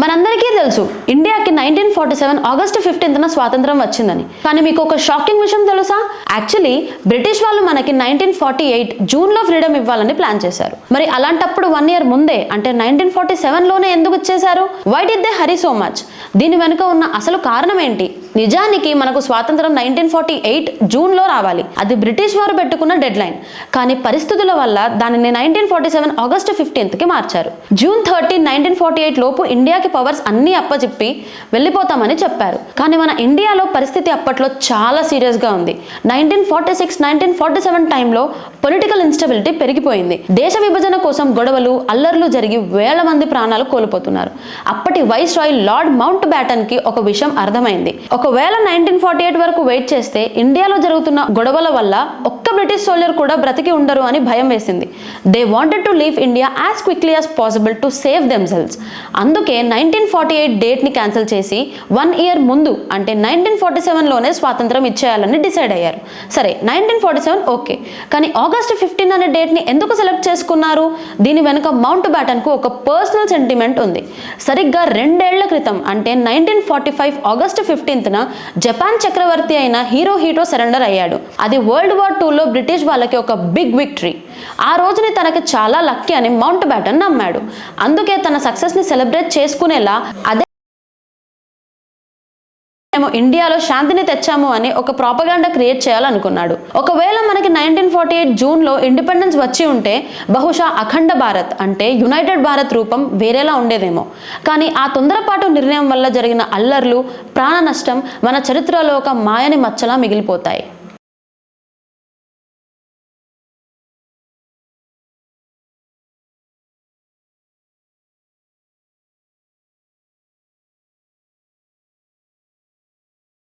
మనందరికీ తెలుసు ఇండియాకి 1947 ఆగస్టు 15న స్వాతంత్రం వచ్చిందని. కానీ మీకు ఒక షాకింగ్ విషయం తెలుసా? యాక్చువల్లీ బ్రిటిష్ వాళ్ళు మనకి 1948 జూన్లో ఫ్రీడమ్ ఇవ్వాలని ప్లాన్ చేశారు. మరి అలాంటప్పుడు 1 ఇయర్ ముందే అంటే 1947లోనే ఎందుకు ఇచ్చేశారు? Why did they hurry so much? దీని వెనుక ఉన్న అసలు కారణం ఏంటి? నిజానికి మనకు స్వాతంత్రం 1948 జూన్లో రావాలి. అది బ్రిటిష్ వారు పెట్టుకున్న డెడ్ లైన్. కానీ పరిస్థితుల వల్ల దానిని 1947 ఆగస్టు 15కి మార్చారు. జూన్ 30, 1948 లోపు ఇండియాకి పవర్స్ అన్ని అప్పచెప్పి వెళ్ళిపోతామని చెప్పారు. కానీ మన ఇండియాలో పరిస్థితి అప్పట్లో చాలా సీరియస్గా ఉంది. 1946, 1947 టైంలో పొలిటికల్ ఇన్స్టెబిలిటీ పెరిగిపోయింది. దేశ విభజన కోసం గొడవలు, అల్లర్లు జరిగి వేల మంది ప్రాణాలు కోల్పోతున్నారు. అప్పటి viceroy lord Mountbatten కి ఒక విషయం అర్థమైంది. ఒకవేళ 1948 వరకు వెయిట్ చేస్తే ఇండియాలో జరుగుతున్న గొడవల వల్ల ఒక్క బ్రిటిష్ సోల్జర్ కూడా బ్రతికి ఉండరు అని భయం వేసింది. They wanted to leave India as quickly as possible to save themselves. అందుకే 1948 డేట్ని క్యాన్సిల్ చేసి 1 ఇయర్ ముందు అంటే 1947లోనే స్వాతంత్రం ఇచ్చేయాలని డిసైడ్ అయ్యారు. సరే 1947 ఓకే, కానీ ఆగస్టు 15 అనే డేట్ని ఎందుకు సెలెక్ట్ చేసుకున్నారు? దీని వెనుక మౌంట్ బ్యాటన్కు ఒక పర్సనల్ సెంటిమెంట్ ఉంది. సరిగ్గా 2 ఏళ్ల క్రితం అంటే 1945 ఆగస్టు 15న జపాన్ చక్రవర్తి అయిన హిరోహిటో సరెండర్ అయ్యాడు. అది వరల్డ్ వార్ 2లో బ్రిటిష్ వాళ్ళకి ఒక బిగ్ విక్టరీ. ఆ రోజుని తనకి చాలా లక్కీ అని మౌంట్ బ్యాటన్ నమ్మాడు. అందుకే తన సక్సెస్ ని సెలబ్రేట్ చేసుకునేలా అదే మేము ఇండియాలో శాంతిని తెచ్చాము అని ఒక ప్రాపగాండా క్రియేట్ చేయాలనుకున్నాడు. ఒకవేళ మనకి 1948 జూన్లో ఇండిపెండెన్స్ వచ్చి ఉంటే బహుశా అఖండ భారత్ అంటే యునైటెడ్ భారత్ రూపం వేరేలా ఉండేదేమో. కానీ ఆ తొందరపాటు నిర్ణయం వల్ల జరిగిన అల్లర్లు, ప్రాణ నష్టం మన చరిత్రలో ఒక మాయని మచ్చలా మిగిలిపోతాయి.